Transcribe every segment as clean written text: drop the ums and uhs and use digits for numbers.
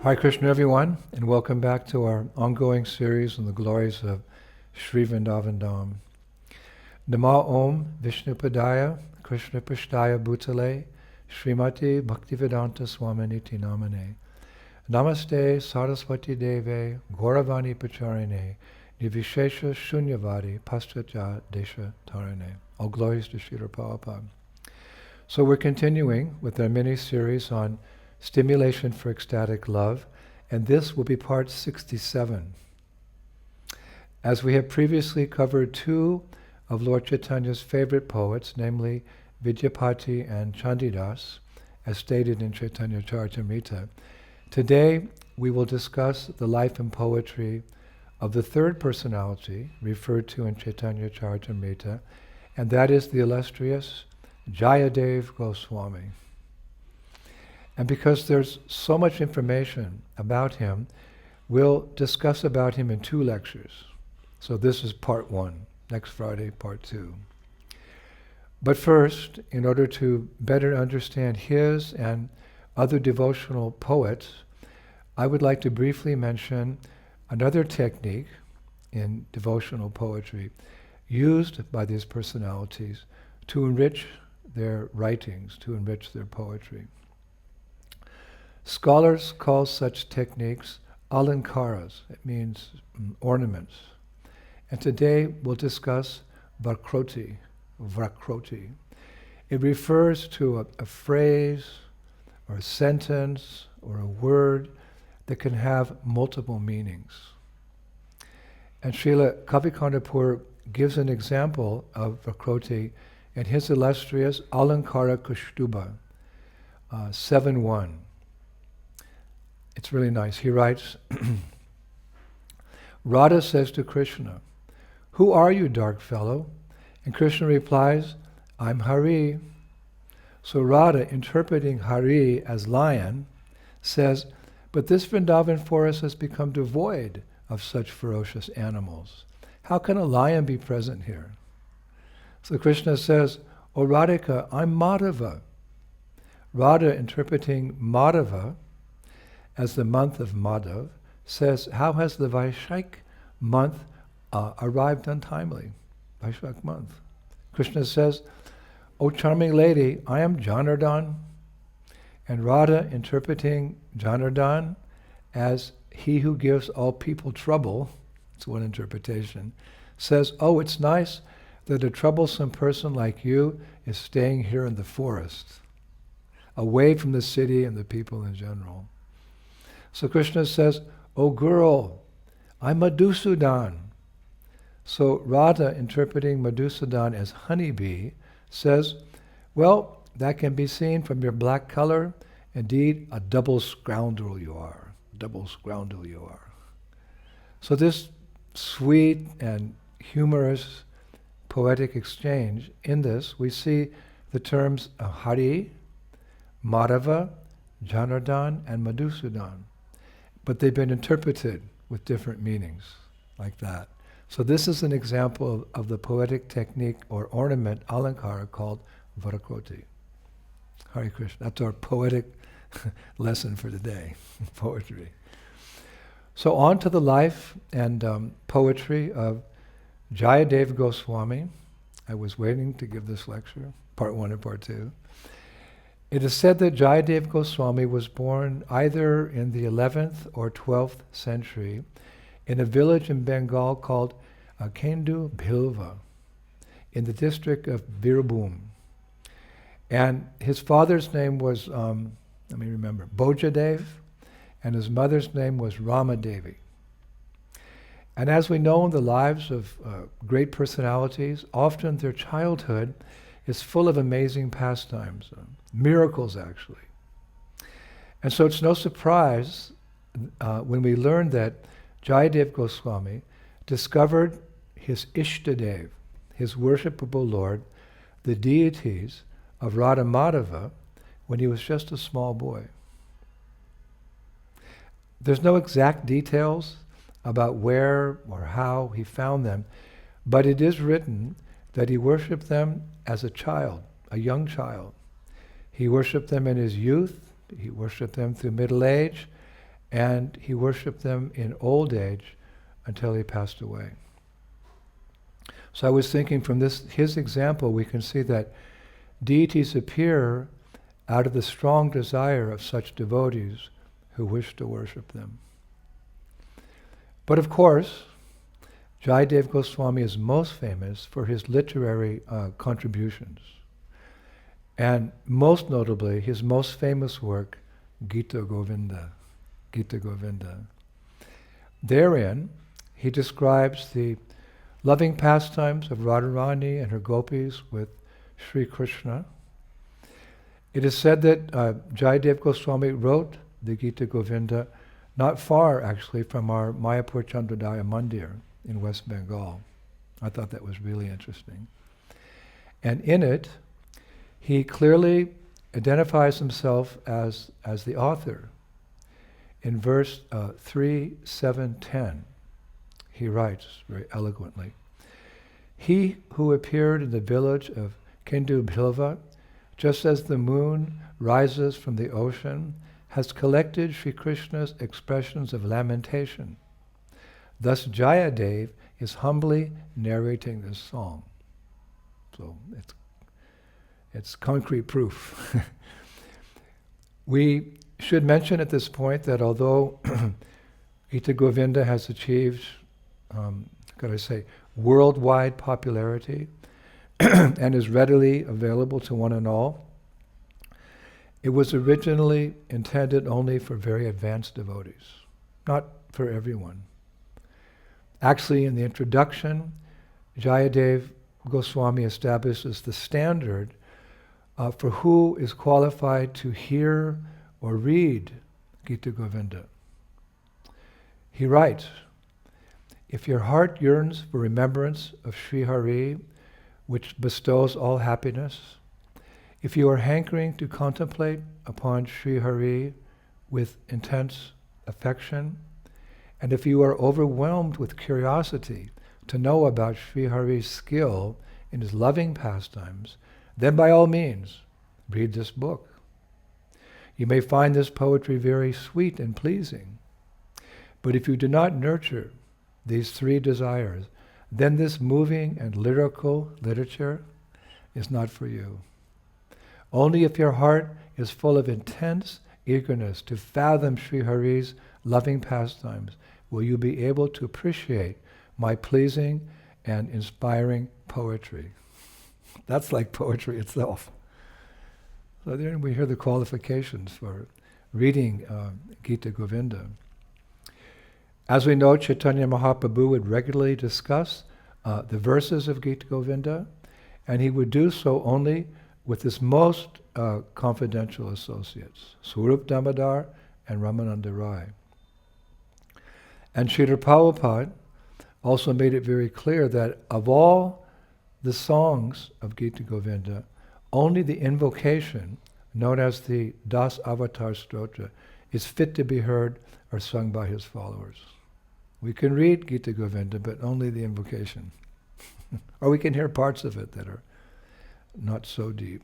Hare Krishna everyone, and welcome back to our ongoing series on the glories of Sri Vrindavan Dham. Nama Om Vishnupadaya Krishna Prishtaya Bhutale Srimati Bhaktivedanta Swaminiti Namane Namaste Saraswati Deve Gauravani Pacharine Nivishesha Shunyavadi Paschatya Desha Tarine. All glories to Srila Prabhupada. So we're continuing with our mini-series on Stimulation for Ecstatic Love, and this will be part 67. As we have previously covered two of Lord Chaitanya's favorite poets, namely Vidyapati and Chandidas, as stated in Chaitanya Charitamrita, today we will discuss the life and poetry of the third personality referred to in Chaitanya Charitamrita, and that is the illustrious Jayadeva Goswami. And because there's so much information about him, we'll discuss about him in two lectures. So this is part one, next Friday, part two. But first, in order to better understand his and other devotional poets, I would like to briefly mention another technique in devotional poetry used by these personalities to enrich their writings, to enrich their poetry. Scholars call such techniques alankaras. It means ornaments. And today we'll discuss vakroti. It refers to a phrase or a sentence or a word that can have multiple meanings. And Srila Kavikantapur gives an example of vakroti in his illustrious Alankara Kushtuba, 7.1. It's really nice. He writes, Radha says to Krishna, "Who are you, dark fellow?" And Krishna replies, "I'm Hari." So Radha, interpreting Hari as lion, says, "But this Vrindavan forest has become devoid of such ferocious animals. How can a lion be present here?" So Krishna says, "O Radhika, I'm Madhava." Radha, interpreting Madhava as the month of Madhav, says, "How has the Vaishak month arrived untimely?" Vaishak month. Krishna says, "O charming lady, I am Janardhan." And Radha, interpreting Janardhan as he who gives all people trouble, it's one interpretation, says, "Oh, it's nice that a troublesome person like you is staying here in the forest, away from the city and the people in general." So Krishna says, "Oh girl, I'm Madhusudan." So Radha, interpreting Madhusudan as honeybee, says, "Well, that can be seen from your black color. Indeed, a double scoundrel you are. Double scoundrel you are." So this sweet and humorous poetic exchange, in this we see the terms Hari, Madhava, Janardhan, and Madhusudan. But they've been interpreted with different meanings, like that. So this is an example of the poetic technique or ornament, alankara, called varakoti. Hare Krishna. That's our poetic lesson for today, poetry. So on to the life and poetry of Jayadeva Goswami. I was waiting to give this lecture, part one and part two. It is said that Jayadeva Goswami was born either in the 11th or 12th century in a village in Bengal called Kendu Bhilva in the district of Birbhum. And his father's name was, Bojadev, and his mother's name was Ramadevi. And as we know in the lives of great personalities, often their childhood is full of amazing pastimes, miracles actually. And so it's no surprise when we learn that Jayadeva Goswami discovered his Ishtadev, his worshipable Lord, the deities of Radha Madhava, when he was just a small boy. There's no exact details about where or how he found them, but it is written that he worshipped them as a child, a young child. He worshipped them in his youth, he worshipped them through middle age, and he worshipped them in old age until he passed away. So I was thinking from his example, we can see that deities appear out of the strong desire of such devotees who wish to worship them. But of course, Jayadeva Goswami is most famous for his literary contributions. And most notably, his most famous work, Gita Govinda. Gita Govinda. Therein, he describes the loving pastimes of Radharani and her gopis with Sri Krishna. It is said that Jayadeva Goswami wrote the Gita Govinda not far, actually, from our Mayapur Chandrodaya Mandir in West Bengal. I thought that was really interesting. And in it, he clearly identifies himself as the author. In verse 3, 7, 10, he writes very eloquently, "He who appeared in the village of Kendu Bhilva, just as the moon rises from the ocean, has collected Sri Krishna's expressions of lamentation. Thus Jayadeva is humbly narrating this song." So it's concrete proof. We should mention at this point that although Gita Govinda has achieved, worldwide popularity and is readily available to one and all, it was originally intended only for very advanced devotees, not for everyone. Actually, in the introduction, Jayadeva Goswami establishes the standard for who is qualified to hear or read Gita Govinda. He writes, "If your heart yearns for remembrance of Sri Hari, which bestows all happiness, if you are hankering to contemplate upon Sri Hari with intense affection, and if you are overwhelmed with curiosity to know about Sri Hari's skill in his loving pastimes, then by all means, read this book. You may find this poetry very sweet and pleasing, but if you do not nurture these three desires, then this moving and lyrical literature is not for you. Only if your heart is full of intense eagerness to fathom Sri Hari's loving pastimes will you be able to appreciate my pleasing and inspiring poetry." That's like poetry itself. So there we hear the qualifications for reading Gita Govinda. As we know, Chaitanya Mahaprabhu would regularly discuss the verses of Gita Govinda, and he would do so only with his most confidential associates, Swarup Damodar and Ramananda Rai. And Srila Prabhupada also made it very clear that of all the songs of Gita Govinda, only the invocation, known as the Das Avatar Stotra, is fit to be heard or sung by his followers. We can read Gita Govinda, but only the invocation. Or we can hear parts of it that are not so deep.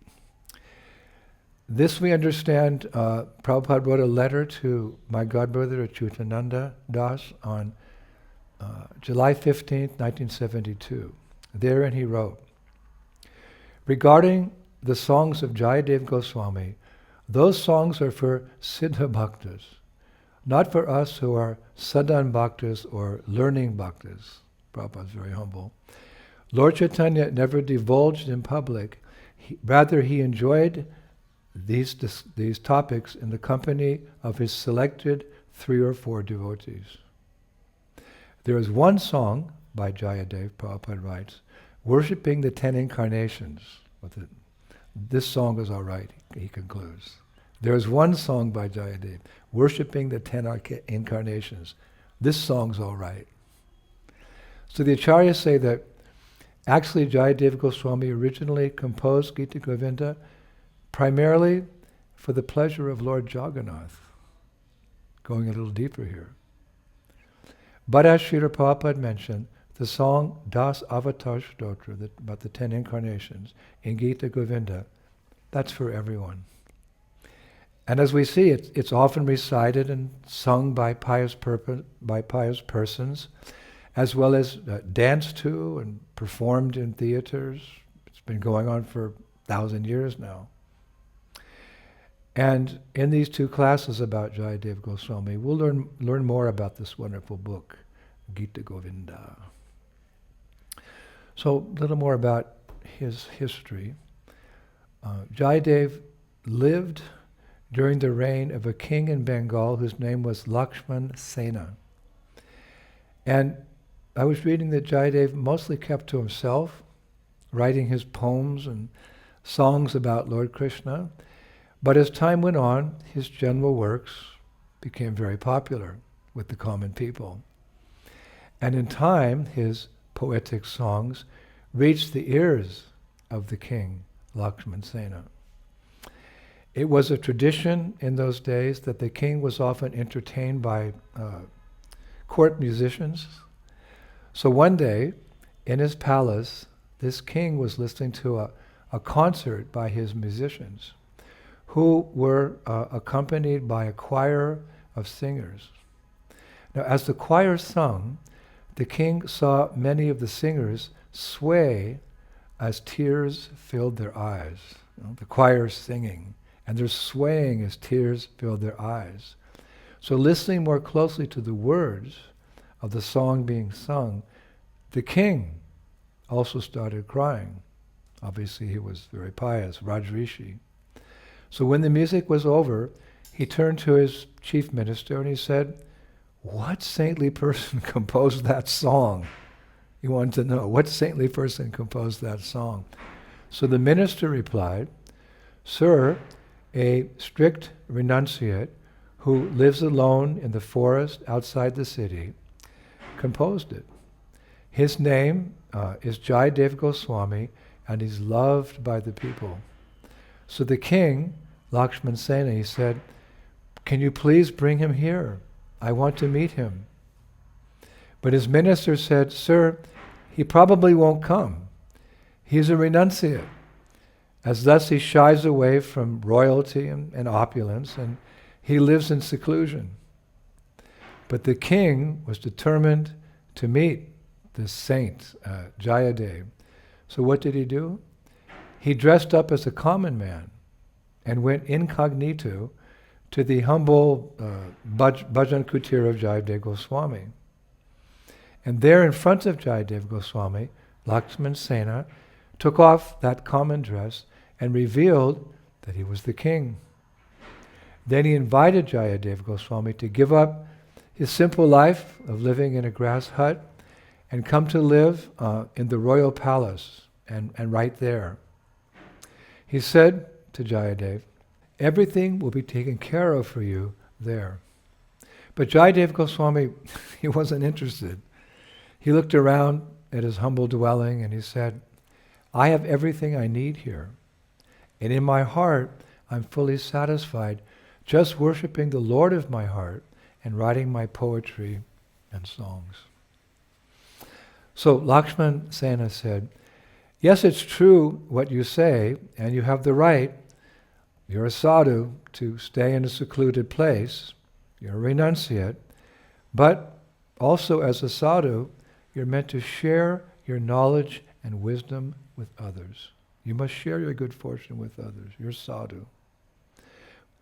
This we understand, Prabhupada wrote a letter to my godbrother Achyutananda Das on July 15th, 1972. Therein he wrote, "Regarding the songs of Jayadeva Goswami, those songs are for Siddha Bhaktas, not for us who are Sadhan Bhaktas or learning Bhaktas." Prabhupada is very humble. Lord Chaitanya never divulged in public. Rather, he enjoyed these topics in the company of his selected 3 or 4 devotees. There is one song by Jayadeva, Prabhupada writes, worshipping the 10 incarnations. This song is all right, he concludes. There is one song by Jayadeva, worshipping the 10 incarnations. This song's all right. So the Acharyas say that actually Jayadeva Goswami originally composed Gita Govinda primarily for the pleasure of Lord Jagannath. Going a little deeper here. But as Srila Prabhupada mentioned, the song Das Avatar Stotra, about the 10 incarnations, in Gita Govinda, that's for everyone. And as we see, it's often recited and sung by pious persons, as well as danced to and performed in theaters. It's been going on for 1,000 years now. And in these two classes about Jayadeva Goswami, we'll learn more about this wonderful book, Gita Govinda. So a little more about his history. Jayadeva lived during the reign of a king in Bengal whose name was Lakshman Sena. And I was reading that Jayadeva mostly kept to himself, writing his poems and songs about Lord Krishna. But as time went on, his general works became very popular with the common people. And in time, his poetic songs reached the ears of the king, Lakshman Sena. It was a tradition in those days that the king was often entertained by court musicians. So one day, in his palace, this king was listening to a concert by his musicians, who were accompanied by a choir of singers. Now, as the choir sung, the king saw many of the singers sway as tears filled their eyes. The choir singing, and they're swaying as tears filled their eyes. So listening more closely to the words of the song being sung, the king also started crying. Obviously he was very pious, Rajrishi. So when the music was over, he turned to his chief minister and he said, "What saintly person composed that song?" He wanted to know, what saintly person composed that song? So the minister replied, "Sir, a strict renunciate who lives alone in the forest outside the city composed it. His name is Jayadeva Goswami, and he's loved by the people." So the king, Lakshman Sena, he said, "Can you please bring him here? I want to meet him." But his minister said, "Sir, he probably won't come. He's a renunciate, as thus he shies away from royalty and opulence, and he lives in seclusion." But the king was determined to meet this saint, Jayadeva. So what did he do? He dressed up as a common man and went incognito to the humble bhajan kutir of Jayadeva Goswami. And there in front of Jayadeva Goswami, Lakshman Sena took off that common dress and revealed that he was the king. Then he invited Jayadeva Goswami to give up his simple life of living in a grass hut and come to live in the royal palace and right there. He said to Jayadeva, "Everything will be taken care of for you there." But Jayadeva Goswami, he wasn't interested. He looked around at his humble dwelling and he said, "I have everything I need here. And in my heart, I'm fully satisfied just worshipping the Lord of my heart and writing my poetry and songs." So Lakshman Sena said, "Yes, it's true what you say, and you have the right. You're a sadhu to stay in a secluded place. You're a renunciate. But also as a sadhu, you're meant to share your knowledge and wisdom with others. You must share your good fortune with others. You're sadhu.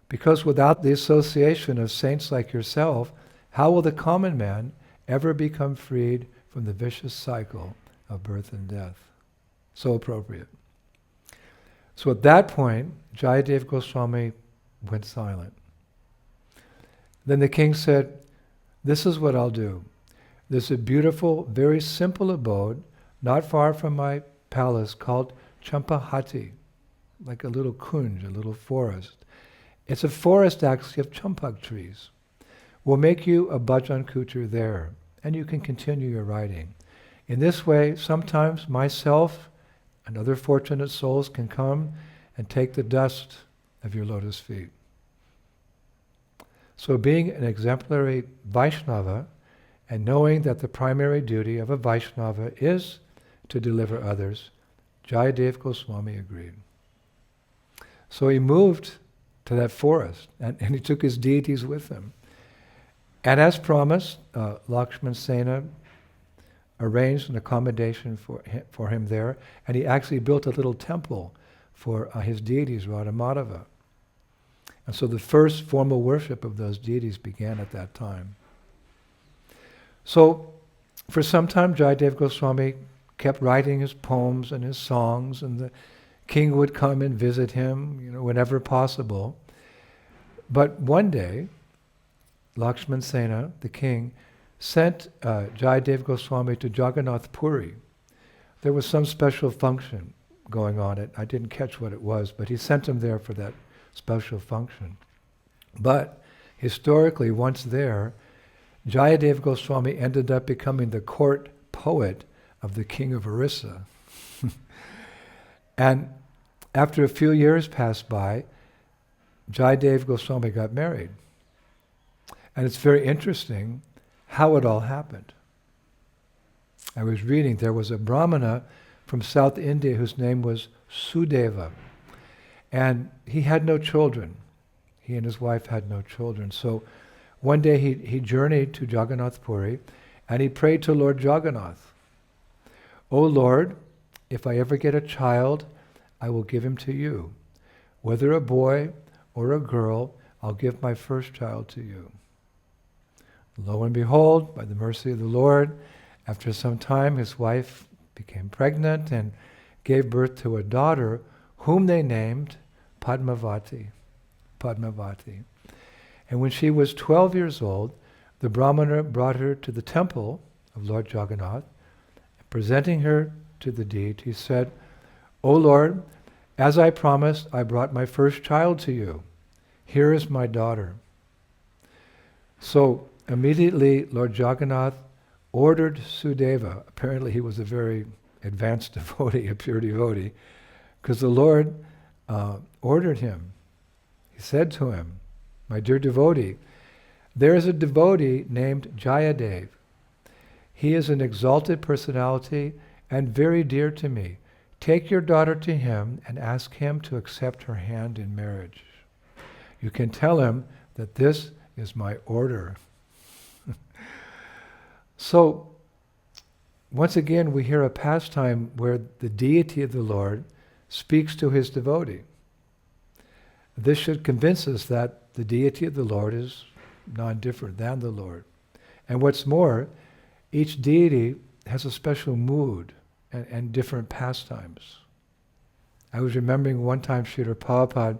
Because without the association of saints like yourself, how will the common man ever become freed from the vicious cycle of birth and death?" So appropriate. So at that point, Jayadeva Goswami went silent. Then the king said, "This is what I'll do. There's a beautiful, very simple abode not far from my palace called Champahati, like a little kunj, a little forest. It's a forest actually of champak trees. We'll make you a bhajan kutir there, and you can continue your writing. In this way, sometimes myself and other fortunate souls can come and take the dust of your lotus feet." So being an exemplary Vaishnava, and knowing that the primary duty of a Vaishnava is to deliver others, Jayadeva Goswami agreed. So he moved to to that forest, and he took his deities with him. And as promised, Lakshman Sena arranged an accommodation for him there, and he actually built a little temple for his deities, Radha Madhava. And so the first formal worship of those deities began at that time. So for some time, Jayadeva Goswami kept writing his poems and his songs, and the king would come and visit him, whenever possible. But one day, Lakshman Sena, the king, sent Jayadeva Goswami to Jagannath Puri. There was some special function going on. I didn't catch what it was, but he sent him there for that special function. But historically, once there, Jayadeva Goswami ended up becoming the court poet of the king of Orissa. And after a few years passed by, Jayadeva Goswami got married. And it's very interesting how it all happened. I was reading, there was a Brahmana from South India whose name was Sudeva. And he had no children. He and his wife had no children. So one day he journeyed to Jagannath Puri and he prayed to Lord Jagannath, "O Lord, if I ever get a child, I will give him to you. Whether a boy or a girl, I'll give my first child to you." Lo and behold, by the mercy of the Lord, after some time his wife became pregnant and gave birth to a daughter whom they named Padmavati. Padmavati. And when she was 12 years old, the Brahmana brought her to the temple of Lord Jagannath, and presenting her to the deity, said, "O Lord, as I promised, I brought my first child to you. Here is my daughter." So immediately Lord Jagannath ordered Sudeva, apparently he was a very advanced devotee, a pure devotee, because the Lord ordered him. He said to him, "My dear devotee, there is a devotee named Jayadeva. He is an exalted personality and very dear to me. Take your daughter to him and ask him to accept her hand in marriage. You can tell him that this is my order." So, once again, we hear a pastime where the deity of the Lord speaks to his devotee. This should convince us that the deity of the Lord is non-different than the Lord. And what's more, each deity has a special mood and different pastimes. I was remembering one time Srila Prabhupada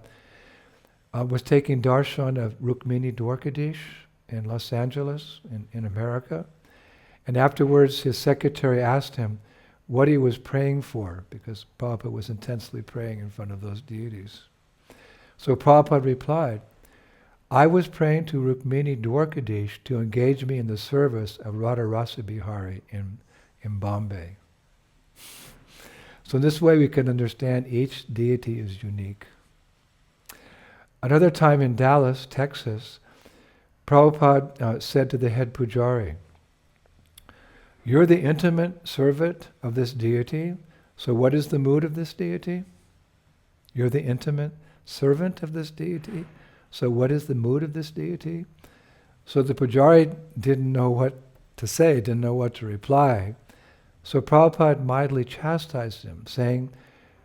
was taking darshan of Rukmini Dwarkadish in Los Angeles, in America. And afterwards his secretary asked him what he was praying for, because Prabhupada was intensely praying in front of those deities. So Prabhupada replied, "I was praying to Rukmini Dwarkadish to engage me in the service of Radha Rasa Bihari in Bombay." So in this way we can understand each deity is unique. Another time in Dallas, Texas, Prabhupada said to the head pujari, "You're the intimate servant of this deity, so what is the mood of this deity? You're the intimate servant of this deity, so what is the mood of this deity?" So the pujari didn't know what to say, didn't know what to reply. So Prabhupada mildly chastised him, saying,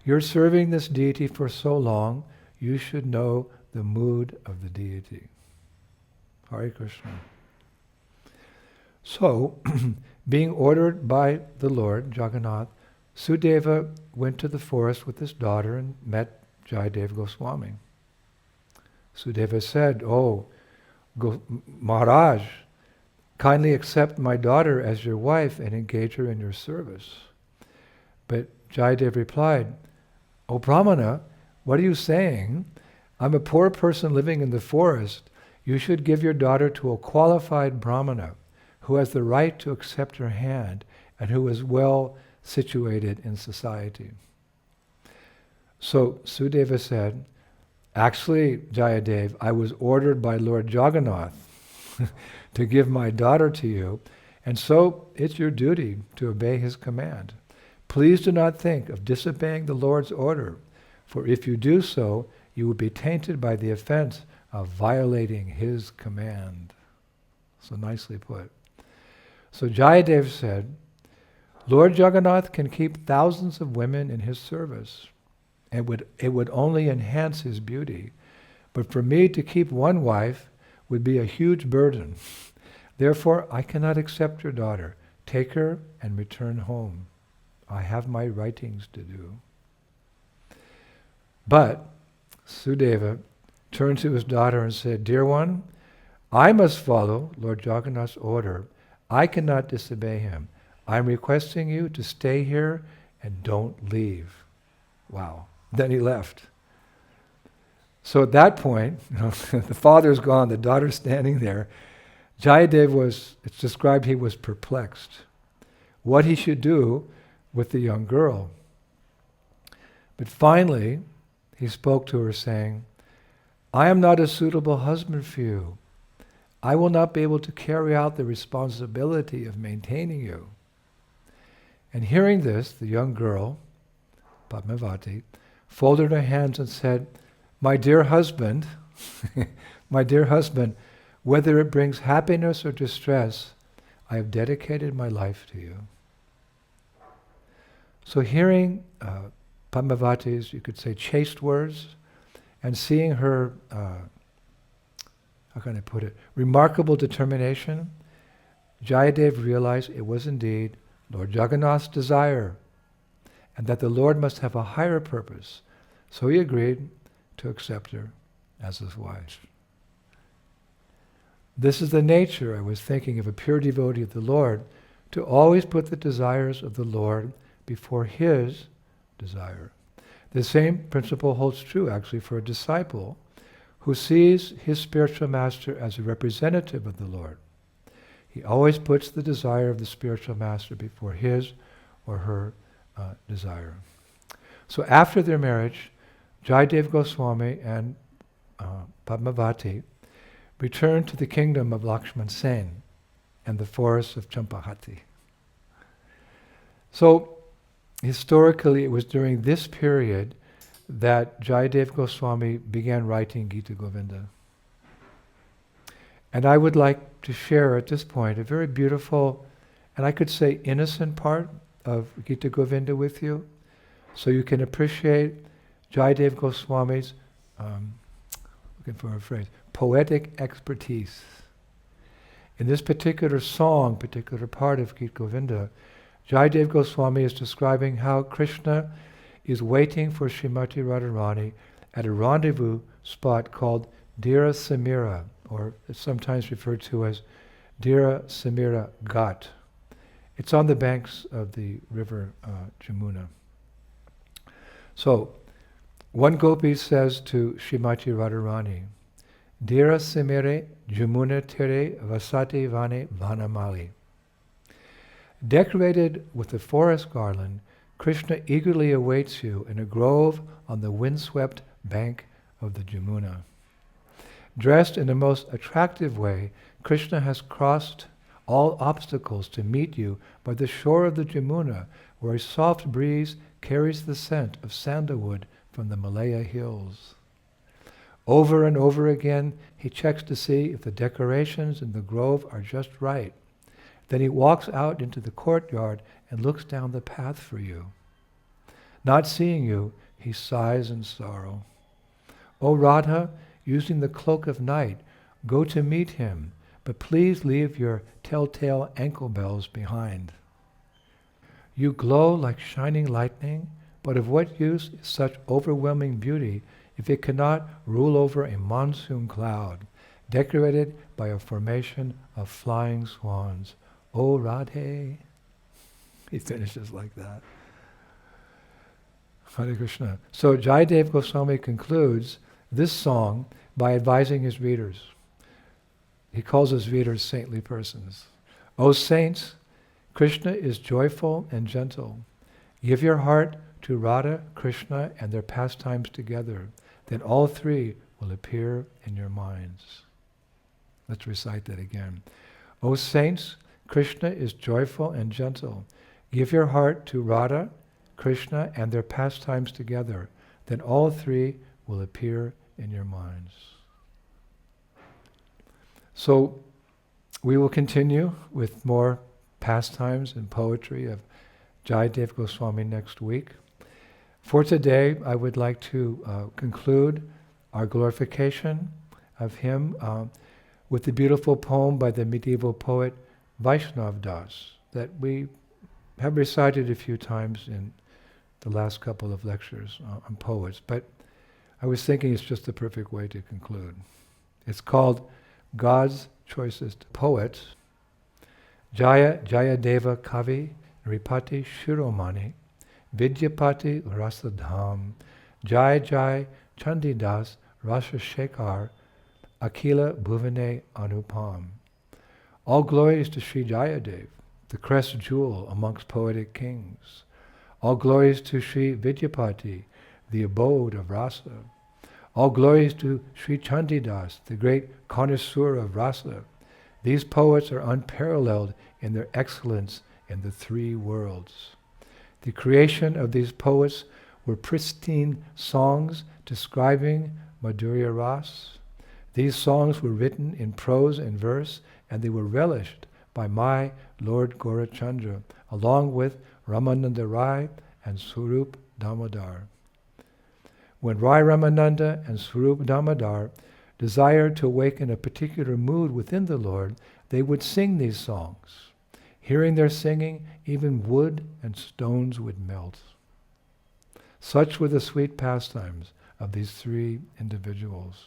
"You're serving this deity for so long, you should know the mood of the deity." Hare Krishna. So, being ordered by the Lord, Jagannath, Sudeva went to the forest with his daughter and met Jayadeva Goswami. Sudeva said, "Oh, Maharaj, kindly accept my daughter as your wife and engage her in your service." But Jayadeva replied, "O Brahmana, what are you saying? I'm a poor person living in the forest. You should give your daughter to a qualified Brahmana who has the right to accept her hand and who is well situated in society." So Sudeva said, "Actually, Jayadev, I was ordered by Lord Jagannath to give my daughter to you, and so it's your duty to obey his command. Please do not think of disobeying the Lord's order, for if you do so, you would be tainted by the offense of violating his command. So nicely put. So Jayadeva said, Lord Jagannath can keep thousands of women in his service. It would only enhance his beauty. But for me to keep one wife would be a huge burden. Therefore, I cannot accept your daughter. Take her and return home. I have my writings to do. But Sudeva turned to his daughter and said, Dear one, I must follow Lord Jagannath's order. I cannot disobey him. I'm requesting you to stay here and don't leave. Wow. Then he left. So at that point, the father's gone, the daughter's standing there. Jayadeva it's described he was perplexed. What he should do with the young girl. But finally, he spoke to her saying, I am not a suitable husband for you. I will not be able to carry out the responsibility of maintaining you. And hearing this, the young girl, Padmavati, folded her hands and said, My dear husband, my dear husband, whether it brings happiness or distress, I have dedicated my life to you. So hearing Padmavati's, you could say, chaste words, and seeing her, how can I put it, remarkable determination, Jayadeva realized it was indeed Lord Jagannath's desire, and that the Lord must have a higher purpose. So he agreed to accept her as his wife. This is the nature, I was thinking, of a pure devotee of the Lord, to always put the desires of the Lord before his desire. The same principle holds true, actually, for a disciple who sees his spiritual master as a representative of the Lord. He always puts the desire of the spiritual master before his or her desire. So after their marriage, Jayadeva Goswami and Padmavati returned to the kingdom of Lakshman Sen and the forests of Champahati. So historically, it was during this period that Jayadeva Goswami began writing Gita Govinda. And I would like to share at this point a very beautiful, and I could say innocent part of Gita Govinda with you, so you can appreciate Jayadeva Goswami's, looking for a phrase, poetic expertise. In this particular song, particular part of Gita Govinda, Jayadeva Goswami is describing how Krishna is waiting for Srimati Radharani at a rendezvous spot called Dira Samira, or it's sometimes referred to as Dira Samira Ghat. It's on the banks of the river Jamuna. So, one gopi says to Srimati Radharani, Dira Samire Jamuna Tere Vasati Vane Vanamali. Decorated with the forest garland, Krishna eagerly awaits you in a grove on the windswept bank of the Jamuna. Dressed in the most attractive way, Krishna has crossed all obstacles to meet you by the shore of the Jamuna, where a soft breeze carries the scent of sandalwood from the Malaya hills. Over and over again, he checks to see if the decorations in the grove are just right. Then he walks out into the courtyard and looks down the path for you. Not seeing you, he sighs in sorrow. O Radha, using the cloak of night, go to meet him, but please leave your telltale ankle bells behind. You glow like shining lightning, but of what use is such overwhelming beauty if it cannot rule over a monsoon cloud, decorated by a formation of flying swans? O Radhe. He finishes like that. Hare Krishna. So Jayadeva Goswami concludes this song by advising his readers. He calls his readers saintly persons. O saints, Krishna is joyful and gentle. Give your heart to Radha, Krishna, and their pastimes together. Then all three will appear in your minds. Let's recite that again. O saints, Krishna is joyful and gentle. Give your heart to Radha, Krishna, and their pastimes together. Then all three will appear in your minds. So we will continue with more pastimes and poetry of Jayadeva Goswami next week. For today, I would like to conclude our glorification of him with the beautiful poem by the medieval poet Vaishnav Das that we have recited a few times in the last couple of lectures on poets, but I was thinking it's just the perfect way to conclude. It's called God's Choicest Poets. Jayadeva Kavi Ripati Shiromani Vidyapati Rasadham Jai Jai Chandidas Rasa Shekhar Akila Bhuvane Anupam. All glories to Sri Jayadeva, the crest jewel amongst poetic kings. All glories to Sri Vidyapati, the abode of rasa. All glories to Sri Chandidas, the great connoisseur of rasa. These poets are unparalleled in their excellence in the three worlds. The creation of these poets were pristine songs describing Madhurya Ras. These songs were written in prose and verse, and they were relished by my Lord Gaurachandra, along with Ramananda Rai and Swarup Damodar. When Rai Ramananda and Swarup Damodar desired to awaken a particular mood within the Lord, they would sing these songs. Hearing their singing, even wood and stones would melt. Such were the sweet pastimes of these three individuals.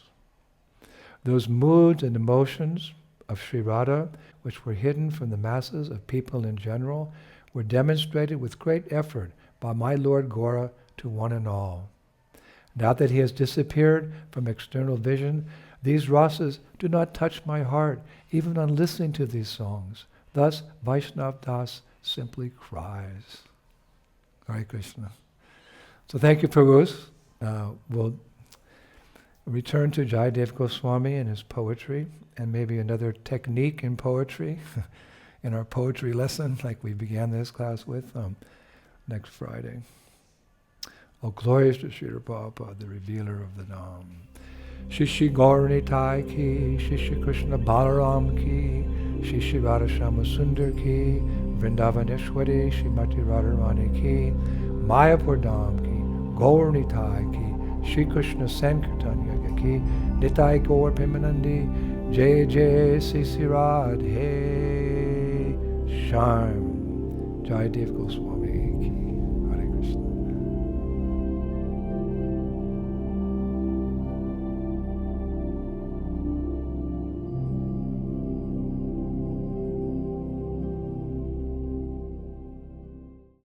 Those moods and emotions of Sri Radha, which were hidden from the masses of people in general, were demonstrated with great effort by my Lord Gaura to one and all. Now that he has disappeared from external vision, these rasas do not touch my heart, even on listening to these songs. Thus, Vaishnav Das simply cries. Hare Krishna. So thank you, Prabhus. We'll return to Jayadeva Goswami and his poetry, and maybe another technique in poetry, in our poetry lesson, like we began this class with, next Friday. Oh, glorious to Srila Prabhupada, the revealer of the Nam. Shishi Gaurani Tai ki, Shishi Krishna Balaram ki, Shishi Radha Shama Sundar ki, Vrindavaneshwari Shrimati Radharani ki, Mayapur Dham ki, Gaurani Tai ki, Shri Krishna Sankirtan ki, Nitai Gaur Pimanandi, Jai Jai Sisi Radhe Sharm. Jayadeva Goswami.